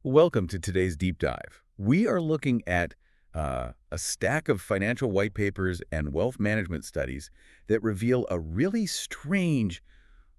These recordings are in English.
Welcome to today's deep dive. We are looking at a stack of financial white papers and wealth management studies that reveal a really strange,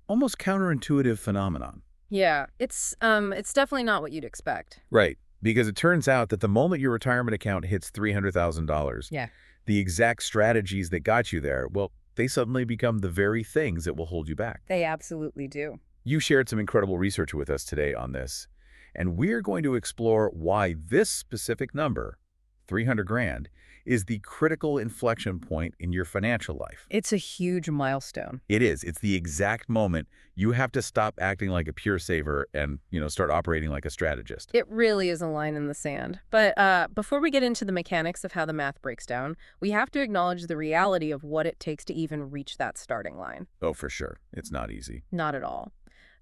almost counterintuitive phenomenon. Yeah, it's definitely not what you'd expect. Right, because it turns out that the moment your retirement account hits $300,000, Yeah. the exact strategies that got you there, well, they suddenly become the very things that will hold you back. They absolutely do. You shared some incredible research with us today on this, and we're going to explore why this specific number, 300 grand, is the critical inflection point in your financial life. It's a huge milestone. It is. It's the exact moment you have to stop acting like a pure saver and, start operating like a strategist. It really is a line in the sand. But before we get into the mechanics of how the math breaks down, we have to acknowledge the reality of what it takes to even reach that starting line. Oh, for sure. It's not easy. Not at all.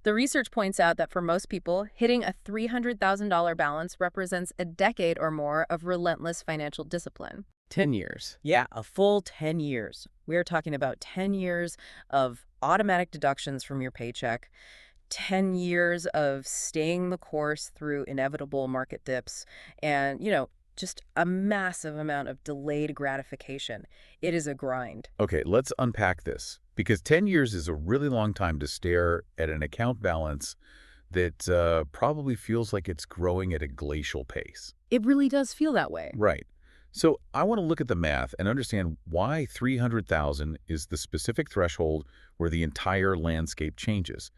The research points out that for most people, hitting a $300,000 balance represents a decade or more of relentless financial discipline. 10 years. Yeah, a full 10 years. We're talking about 10 years of automatic deductions from your paycheck, 10 years of staying the course through inevitable market dips, and, just a massive amount of delayed gratification. It is a grind. Okay, let's unpack this, because 10 years is a really long time to stare at an account balance that probably feels like it's growing at a glacial pace. It really does feel that way. Right. So I want to look at the math and understand why 300,000 is the specific threshold where the entire landscape changes.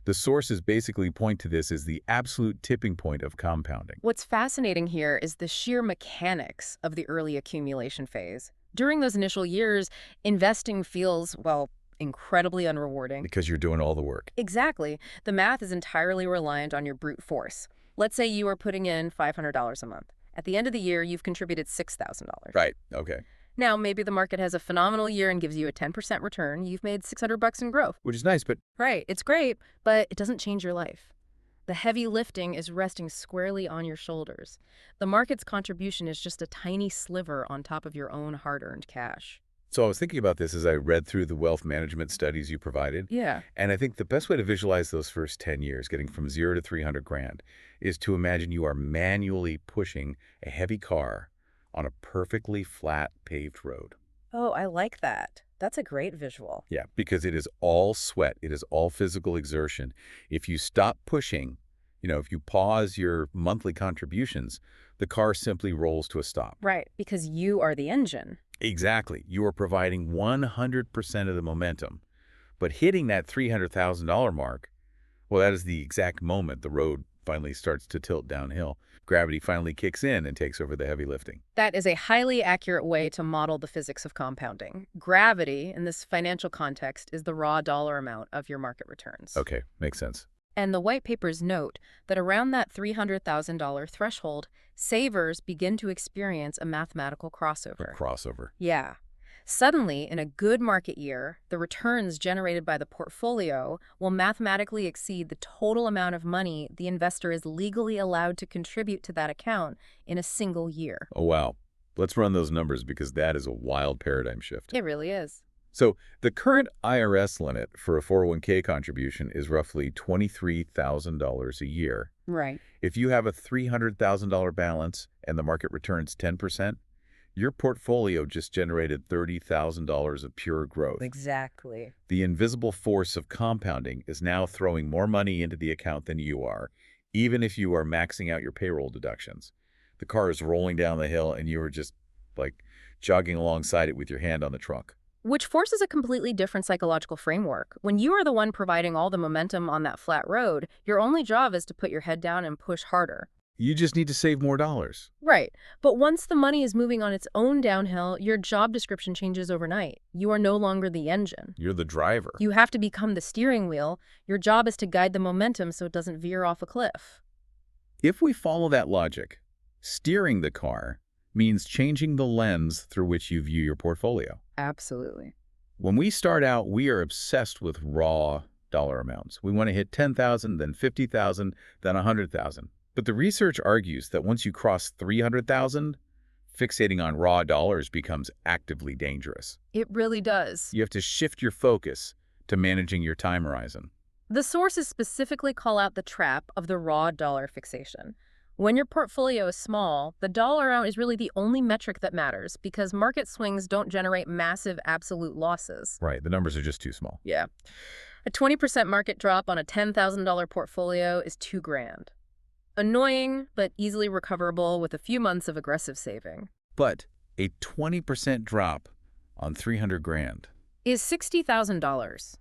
The sources basically point to this as the absolute tipping point of compounding. What's fascinating here is the sheer mechanics of the early accumulation phase. During those initial years, investing feels, well, incredibly unrewarding. Because you're doing all the work. Exactly. The math is entirely reliant on your brute force. Let's say you are putting in $500 a month. At the end of the year, you've contributed $6,000. Right. Okay. Now, maybe the market has a phenomenal year and gives you a 10% return. You've made $600 in growth. Which is nice, but Right. It's great, but it doesn't change your life. The heavy lifting is resting squarely on your shoulders. The market's contribution is just a tiny sliver on top of your own hard-earned cash. so I was thinking about this as I read through the wealth management studies you provided. Yeah. And I think the best way to visualize those first 10 years, getting from 0 to 300 grand, is to imagine you are manually pushing a heavy car on a perfectly flat paved road. Oh, I like that. That's a great visual. Yeah, because it is all sweat. It is all physical exertion. If you stop pushing, if you pause your monthly contributions, the car simply rolls to a stop. Right, because you are the engine. Exactly. You are providing 100% of the momentum. But hitting that $300,000 mark, well, that is the exact moment the road finally starts to tilt downhill. Gravity finally kicks in and takes over the heavy lifting. That is a highly accurate way to model the physics of compounding. Gravity, in this financial context, is the raw dollar amount of your market returns. Okay, makes sense. And the white papers note that around that $300,000 threshold, savers begin to experience a mathematical crossover. Crossover. Yeah. Suddenly, in a good market year, the returns generated by the portfolio will mathematically exceed the total amount of money the investor is legally allowed to contribute to that account in a single year. Oh, wow. Let's run those numbers because that is a wild paradigm shift. It really is. So the current IRS limit for a 401k contribution is roughly $23,000 a year. Right. If you have a $300,000 balance and the market returns 10%, your portfolio just generated $30,000 of pure growth. Exactly. The invisible force of compounding is now throwing more money into the account than you are, even if you are maxing out your payroll deductions. The car is rolling down the hill and you are just like jogging alongside it with your hand on the trunk. Which forces a completely different psychological framework. When you are the one providing all the momentum on that flat road, your only job is to put your head down and push harder. You just need to save more dollars. Right. But once the money is moving on its own downhill, your job description changes overnight. You are no longer the engine. You're the driver. You have to become the steering wheel. Your job is to guide the momentum so it doesn't veer off a cliff. If we follow that logic, steering the car means changing the lens through which you view your portfolio. Absolutely. When we start out, we are obsessed with raw dollar amounts. We want to hit 10,000, then 50,000, then 100,000. But the research argues that once you cross 300,000, fixating on raw dollars becomes actively dangerous. It really does. You have to shift your focus to managing your time horizon. The sources specifically call out the trap of the raw dollar fixation. When your portfolio is small, the dollar amount is really the only metric that matters because market swings don't generate massive absolute losses. Right, the numbers are just too small. Yeah. A 20% market drop on a $10,000 portfolio is $2,000. Annoying, but easily recoverable with a few months of aggressive saving. But a 20% drop on 300 grand. Is $60,000.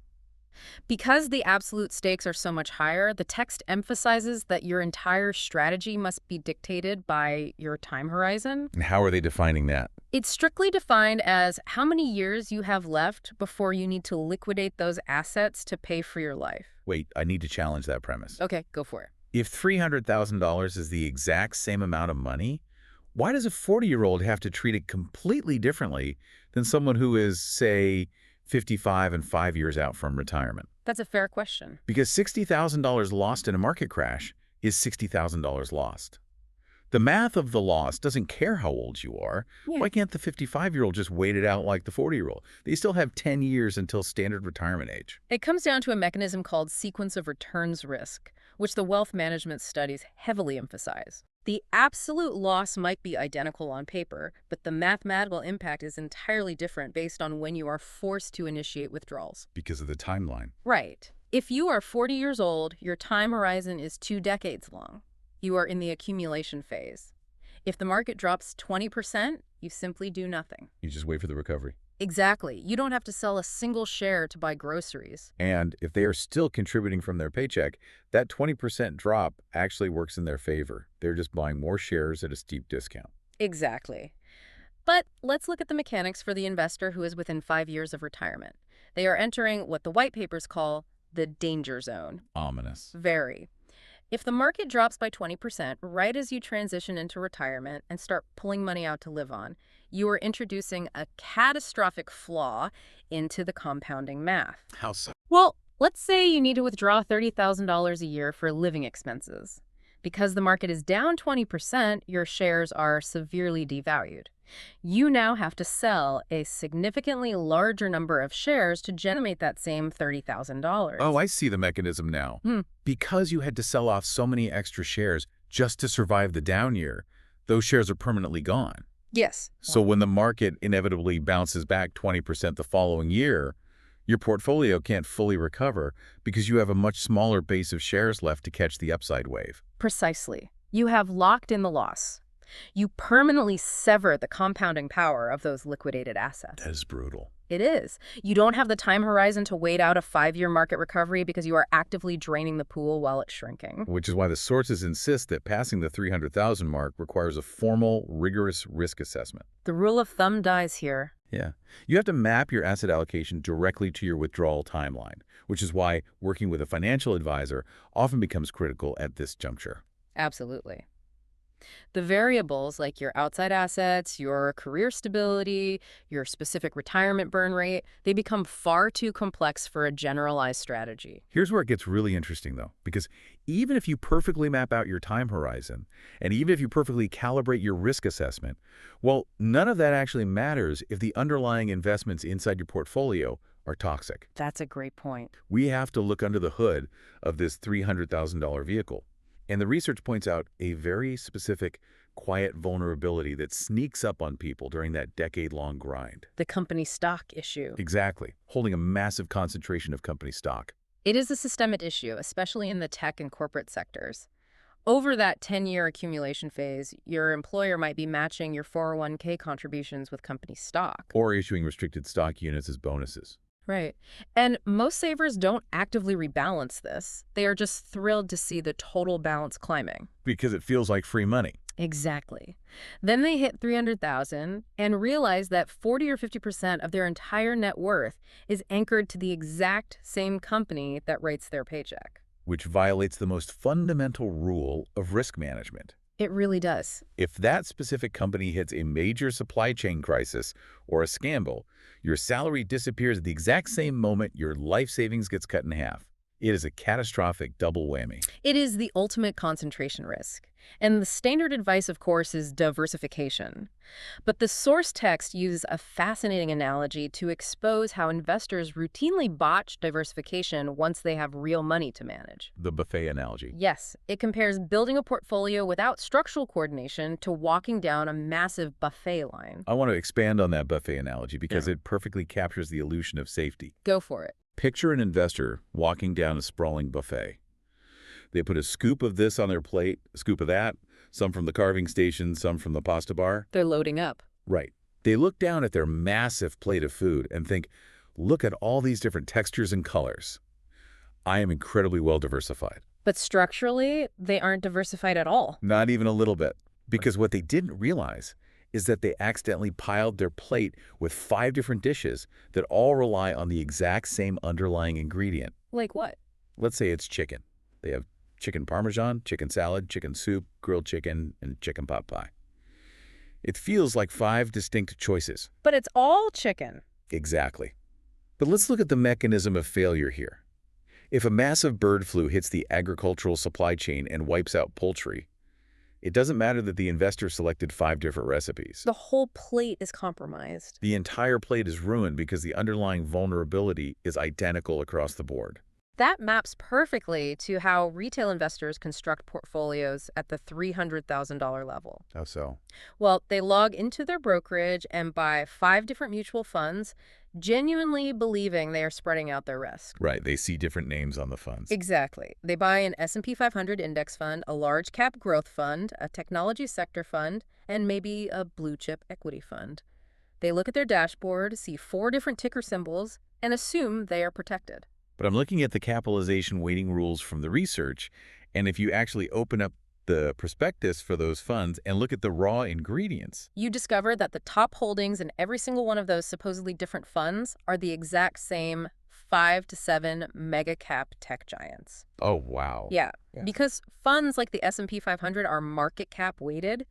Because the absolute stakes are so much higher, the text emphasizes that your entire strategy must be dictated by your time horizon. And how are they defining that? It's strictly defined as how many years you have left before you need to liquidate those assets to pay for your life. Wait, I need to challenge that premise. Okay, go for it. If $300,000 is the exact same amount of money, why does a 40-year-old have to treat it completely differently than someone who is, say, 55 and 5 years out from retirement? That's a fair question. Because $60,000 lost in a market crash is $60,000 lost. The math of the loss doesn't care how old you are. Yeah. Why can't the 55-year-old just wait it out like the 40-year-old? They still have 10 years until standard retirement age. It comes down to a mechanism called sequence of returns risk, which the wealth management studies heavily emphasize. The absolute loss might be identical on paper, but the mathematical impact is entirely different based on when you are forced to initiate withdrawals. Because of the timeline. Right. If you are 40 years old, your time horizon is 2 decades long. You are in the accumulation phase. If the market drops 20%, you simply do nothing. You just wait for the recovery. Exactly. You don't have to sell a single share to buy groceries. And if they are still contributing from their paycheck, that 20% drop actually works in their favor. They're just buying more shares at a steep discount. Exactly. But let's look at the mechanics for the investor who is within 5 years of retirement. They are entering what the white papers call the danger zone. Ominous. Very. If the market drops by 20% right as you transition into retirement and start pulling money out to live on, you are introducing a catastrophic flaw into the compounding math. How so? Well, let's say you need to withdraw $30,000 a year for living expenses. Because the market is down 20%, your shares are severely devalued. You now have to sell a significantly larger number of shares to generate that same $30,000. Oh, I see the mechanism now. Because you had to sell off so many extra shares just to survive the down year, those shares are permanently gone. Yes. So when the market inevitably bounces back 20% the following year, your portfolio can't fully recover because you have a much smaller base of shares left to catch the upside wave. Precisely. You have locked in the loss. You permanently sever the compounding power of those liquidated assets. That is brutal. It is. You don't have the time horizon to wait out a 5-year market recovery because you are actively draining the pool while it's shrinking. Which is why the sources insist that passing the 300,000 mark requires a formal, rigorous risk assessment. The rule of thumb dies here. Yeah. You have to map your asset allocation directly to your withdrawal timeline, which is why working with a financial advisor often becomes critical at this juncture. Absolutely. The variables like your outside assets, your career stability, your specific retirement burn rate, they become far too complex for a generalized strategy. Here's where it gets really interesting, though, because even if you perfectly map out your time horizon, and even if you perfectly calibrate your risk assessment, well, none of that actually matters if the underlying investments inside your portfolio are toxic. That's a great point. We have to look under the hood of this $300,000 vehicle. And the research points out a very specific, quiet vulnerability that sneaks up on people during that decade-long grind. The company stock issue. Exactly. Holding a massive concentration of company stock. It is a systemic issue, especially in the tech and corporate sectors. Over that 10-year accumulation phase, your employer might be matching your 401k contributions with company stock. Or issuing restricted stock units as bonuses. Right. And most savers don't actively rebalance this. They are just thrilled to see the total balance climbing. Because it feels like free money. Exactly. Then they hit 300,000 and realize that 40 or 50% of their entire net worth is anchored to the exact same company that writes their paycheck. Which violates the most fundamental rule of risk management. It really does. If that specific company hits a major supply chain crisis or a scandal, your salary disappears at the exact same moment your life savings gets cut in half. It is a catastrophic double whammy. It is the ultimate concentration risk. And the standard advice, of course, is diversification. But the source text uses a fascinating analogy to expose how investors routinely botch diversification once they have real money to manage. The buffet analogy. Yes, it compares building a portfolio without structural coordination to walking down a massive buffet line. I want to expand on that buffet analogy because it perfectly captures the illusion of safety. Go for it. Picture an investor walking down a sprawling buffet. They put a scoop of this on their plate, a scoop of that, some from the carving station, some from the pasta bar. They're loading up. Right. They look down at their massive plate of food and think, look at all these different textures and colors. I am incredibly well diversified. But structurally, they aren't diversified at all. Not even a little bit. Because what they didn't realize is that they accidentally piled their plate with 5 different dishes that all rely on the exact same underlying ingredient. Like what? Let's say it's chicken. They have chicken parmesan, chicken salad, chicken soup, grilled chicken, and chicken pot pie. It feels like 5 distinct choices. But it's all chicken. Exactly. But let's look at the mechanism of failure here. If a massive bird flu hits the agricultural supply chain and wipes out poultry, it doesn't matter that the investor selected 5 different recipes. The whole plate is compromised. The entire plate is ruined because the underlying vulnerability is identical across the board. That maps perfectly to how retail investors construct portfolios at the $300,000 level. How so? Well, they log into their brokerage and buy 5 different mutual funds, genuinely believing they are spreading out their risk. Right, they see different names on the funds. Exactly. They buy an S&P 500 index fund, a large cap growth fund, a technology sector fund, and maybe a blue chip equity fund. They look at their dashboard, see 4 different ticker symbols, and assume they are protected. But I'm looking at the capitalization weighting rules from the research, and if you actually open up the prospectus for those funds and look at the raw ingredients, You discover that the top holdings in every single one of those supposedly different funds are the exact same 5 to 7 mega cap tech giants. oh wow. Yeah, Yeah. because funds like the S&P 500 are market cap weighted,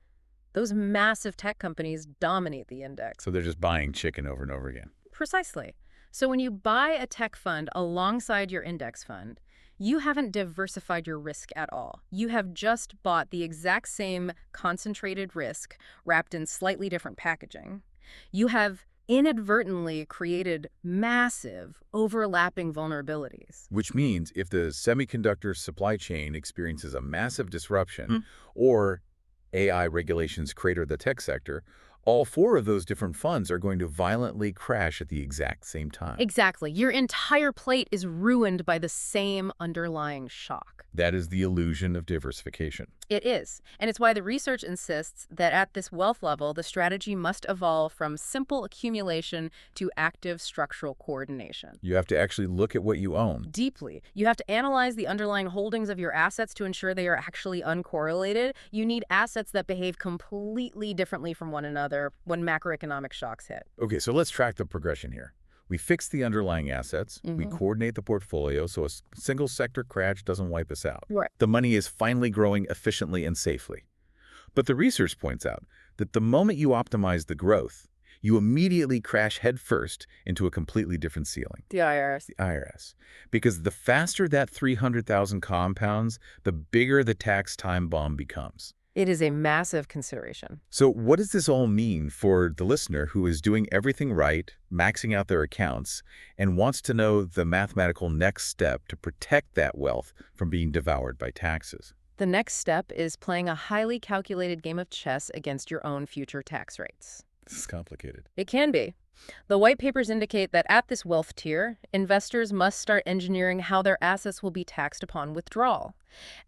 those massive tech companies dominate the index. So they're just buying chicken over and over again. Precisely. So when you buy a tech fund alongside your index fund, you haven't diversified your risk at all. You have just bought the exact same concentrated risk wrapped in slightly different packaging. You have inadvertently created massive overlapping vulnerabilities. Which means if the semiconductor supply chain experiences a massive disruption or AI regulations crater the tech sector, all 4 of those different funds are going to violently crash at the exact same time. Exactly. Your entire plate is ruined by the same underlying shock. That is the illusion of diversification. It is. And it's why the research insists that at this wealth level, the strategy must evolve from simple accumulation to active structural coordination. You have to actually look at what you own. Deeply. You have to analyze the underlying holdings of your assets to ensure they are actually uncorrelated. You need assets that behave completely differently from one another when macroeconomic shocks hit. Okay, so let's track the progression here. We fix the underlying assets. We coordinate the portfolio so a single sector crash doesn't wipe us out. Right. The money is finally growing efficiently and safely. But the research points out that the moment you optimize the growth, you immediately crash headfirst into a completely different ceiling. The IRS. The IRS. Because the faster that 300,000 compounds, the bigger the tax time bomb becomes. It is a massive consideration. So what does this all mean for the listener who is doing everything right, maxing out their accounts, and wants to know the mathematical next step to protect that wealth from being devoured by taxes? The next step is playing a highly calculated game of chess against your own future tax rates. This is complicated. It can be. The white papers indicate that at this wealth tier, investors must start engineering how their assets will be taxed upon withdrawal.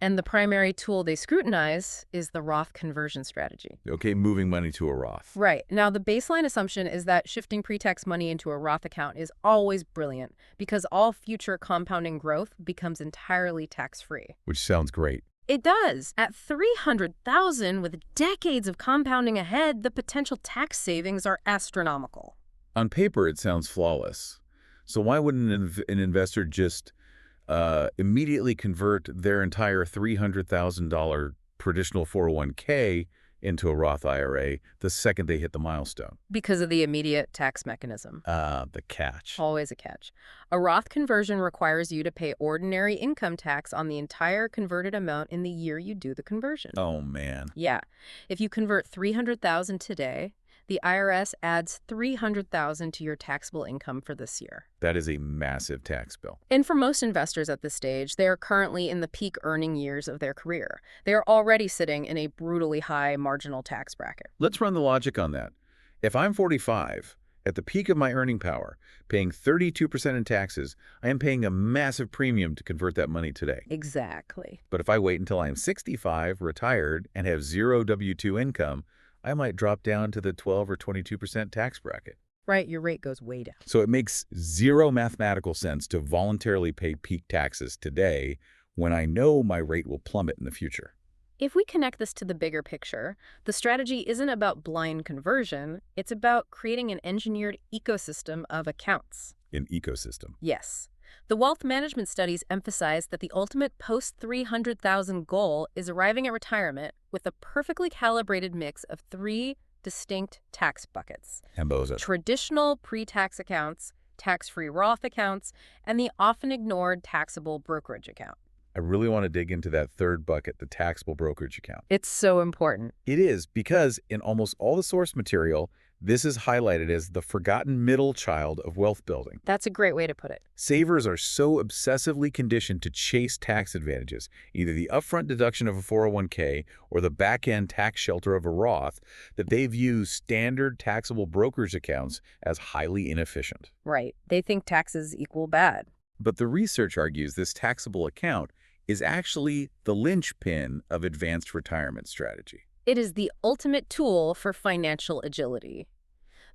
And the primary tool they scrutinize is the Roth conversion strategy. Okay, moving money to a Roth. Right. Now, the baseline assumption is that shifting pre-tax money into a Roth account is always brilliant because all future compounding growth becomes entirely tax-free. Which sounds great. It does. At $300,000 with decades of compounding ahead, the potential tax savings are astronomical. On paper, it sounds flawless. So why wouldn't an investor just immediately convert their entire $300,000 traditional 401k into a Roth IRA the second they hit the milestone. Because of the immediate tax mechanism. The catch. Always a catch. A Roth conversion requires you to pay ordinary income tax on the entire converted amount in the year you do the conversion. Oh, man. Yeah. If you convert $300,000 today, the IRS adds $300,000 to your taxable income for this year. That is a massive tax bill. And for most investors at this stage, they are currently in the peak earning years of their career. They are already sitting in a brutally high marginal tax bracket. Let's run the logic on that. If I'm 45, at the peak of my earning power, paying 32% in taxes, I am paying a massive premium to convert that money today. Exactly. But if I wait until I'm 65, retired, and have zero W-2 income, I might drop down to the 12 or 22% tax bracket. Right, your rate goes way down. So it makes zero mathematical sense to voluntarily pay peak taxes today when I know my rate will plummet in the future. If we connect this to the bigger picture, the strategy isn't about blind conversion, it's about creating an engineered ecosystem of accounts. An ecosystem. Yes. The wealth management studies emphasize that the ultimate post-300,000 goal is arriving at retirement with a perfectly calibrated mix of 3 distinct tax buckets. Hemboza. Traditional pre-tax accounts, tax-free Roth accounts, and the often ignored taxable brokerage account. I really want to dig into that third bucket, the taxable brokerage account. It's so important. It is because in almost all the source material, this is highlighted as the forgotten middle child of wealth building. That's a great way to put it. Savers are so obsessively conditioned to chase tax advantages, either the upfront deduction of a 401k or the back-end tax shelter of a Roth, that they view standard taxable brokerage accounts as highly inefficient. Right. They think taxes equal bad. But the research argues this taxable account is actually the linchpin of advanced retirement strategy. It is the ultimate tool for financial agility.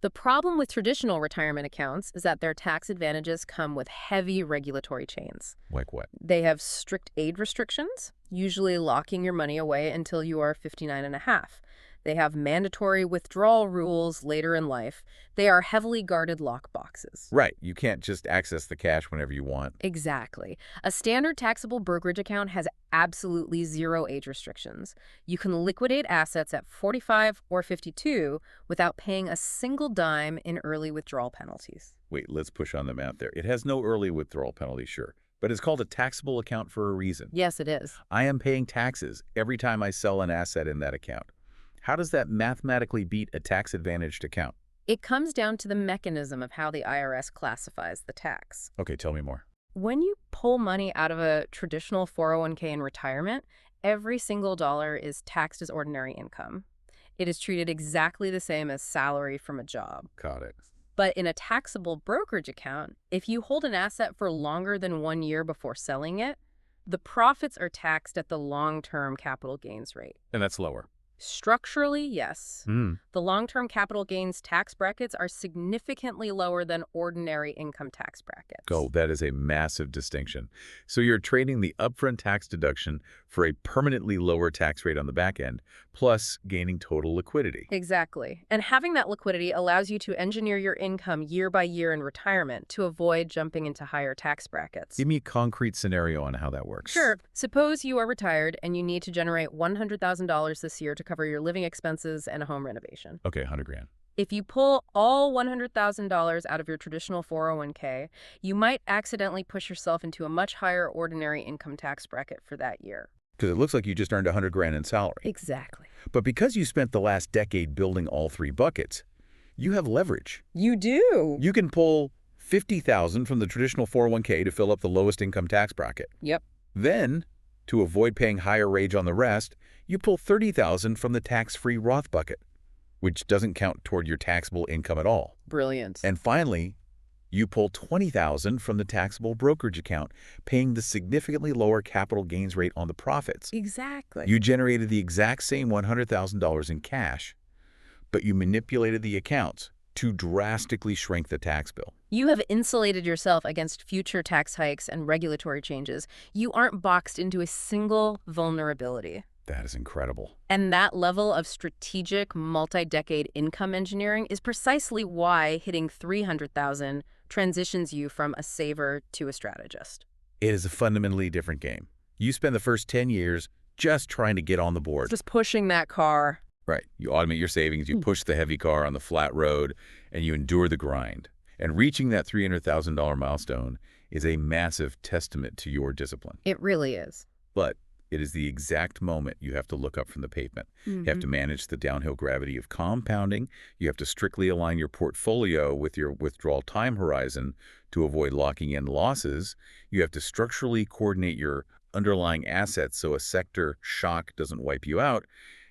The problem with traditional retirement accounts is that their tax advantages come with heavy regulatory chains. Like what? They have strict age restrictions, usually locking your money away until you are 59 and a half. They have mandatory withdrawal rules later in life. They are heavily guarded lockboxes. Right. You can't just access the cash whenever you want. Exactly. A standard taxable brokerage account has absolutely zero age restrictions. You can liquidate assets at 45 or 52 without paying a single dime in early withdrawal penalties. Wait, let's push on the math there. It has no early withdrawal penalty, sure. But it's called a taxable account for a reason. Yes, it is. I am paying taxes every time I sell an asset in that account. How does that mathematically beat a tax-advantaged account? It comes down to the mechanism of how the IRS classifies the tax. Okay, tell me more. When you pull money out of a traditional 401k in retirement, every single dollar is taxed as ordinary income. It is treated exactly the same as salary from a job. Got it. But in a taxable brokerage account, if you hold an asset for longer than 1 year before selling it, the profits are taxed at the long-term capital gains rate. And that's lower. Structurally, yes. The long-term capital gains tax brackets are significantly lower than ordinary income tax brackets. Oh, that is a massive distinction. So you're trading the upfront tax deduction for a permanently lower tax rate on the back end, plus gaining total liquidity. Exactly. And having that liquidity allows you to engineer your income year by year in retirement to avoid jumping into higher tax brackets. Give me a concrete scenario on how that works. Sure. Suppose you are retired and you need to generate $100,000 this year to cover your living expenses and a home renovation. Okay, 100 grand. If you pull all $100,000 out of your traditional 401k, you might accidentally push yourself into a much higher ordinary income tax bracket for that year. Because it looks like you just earned 100 grand in salary. Exactly. But because you spent the last decade building all three buckets, you have leverage. You do. You can pull $50,000 from the traditional 401k to fill up the lowest income tax bracket. Yep. Then, to avoid paying higher wage on the rest, you pull $30,000 from the tax-free Roth bucket, which doesn't count toward your taxable income at all. Brilliant. And finally, you pull $20,000 from the taxable brokerage account, paying the significantly lower capital gains rate on the profits. Exactly. You generated the exact same $100,000 in cash, but you manipulated the accounts to drastically shrink the tax bill. You have insulated yourself against future tax hikes and regulatory changes. You aren't boxed into a single vulnerability. That is incredible. And that level of strategic, multi-decade income engineering is precisely why hitting $300,000 transitions you from a saver to a strategist. It is a fundamentally different game. You spend the first 10 years just trying to get on the board. Just pushing that car. Right. You automate your savings, you push the heavy car on the flat road, and you endure the grind. And reaching that $300,000 milestone is a massive testament to your discipline. It really is. But it is the exact moment you have to look up from the pavement. You have to manage the downhill gravity of compounding. You have to strictly align your portfolio with your withdrawal time horizon to avoid locking in losses. You have to structurally coordinate your underlying assets so a sector shock doesn't wipe you out.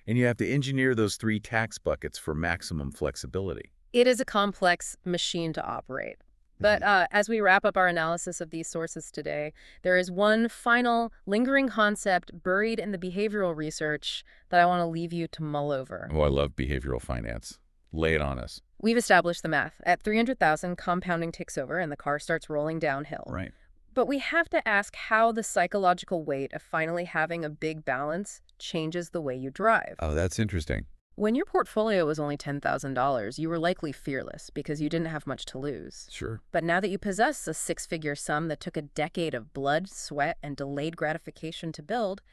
And you have to engineer those 3 tax buckets for maximum flexibility. It is a complex machine to operate. But as we wrap up our analysis of these sources today, there is one final lingering concept buried in the behavioral research that I want to leave you to mull over. Oh, I love behavioral finance. Lay it on us. We've established the math. At 300,000, compounding takes over and the car starts rolling downhill. Right. But we have to ask how the psychological weight of finally having a big balance changes the way you drive. Oh, that's interesting. When your portfolio was only $10,000, you were likely fearless because you didn't have much to lose. Sure. But now that you possess a 6-figure sum that took a decade of blood, sweat, and delayed gratification to build,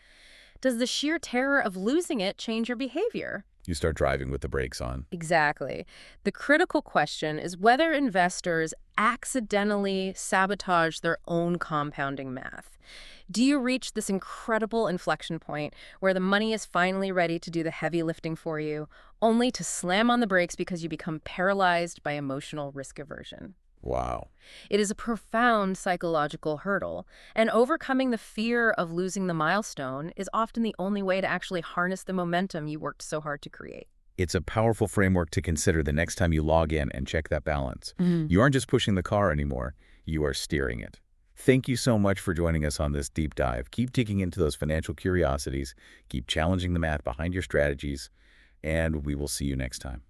does the sheer terror of losing it change your behavior? You start driving with the brakes on. Exactly. The critical question is whether investors accidentally sabotage their own compounding math. Do you reach this incredible inflection point where the money is finally ready to do the heavy lifting for you, only to slam on the brakes because you become paralyzed by emotional risk aversion? Wow. It is a profound psychological hurdle, and overcoming the fear of losing the milestone is often the only way to actually harness the momentum you worked so hard to create. It's a powerful framework to consider the next time you log in and check that balance. You aren't just pushing the car anymore, you are steering it. Thank you so much for joining us on this deep dive. Keep digging into those financial curiosities, keep challenging the math behind your strategies, and we will see you next time.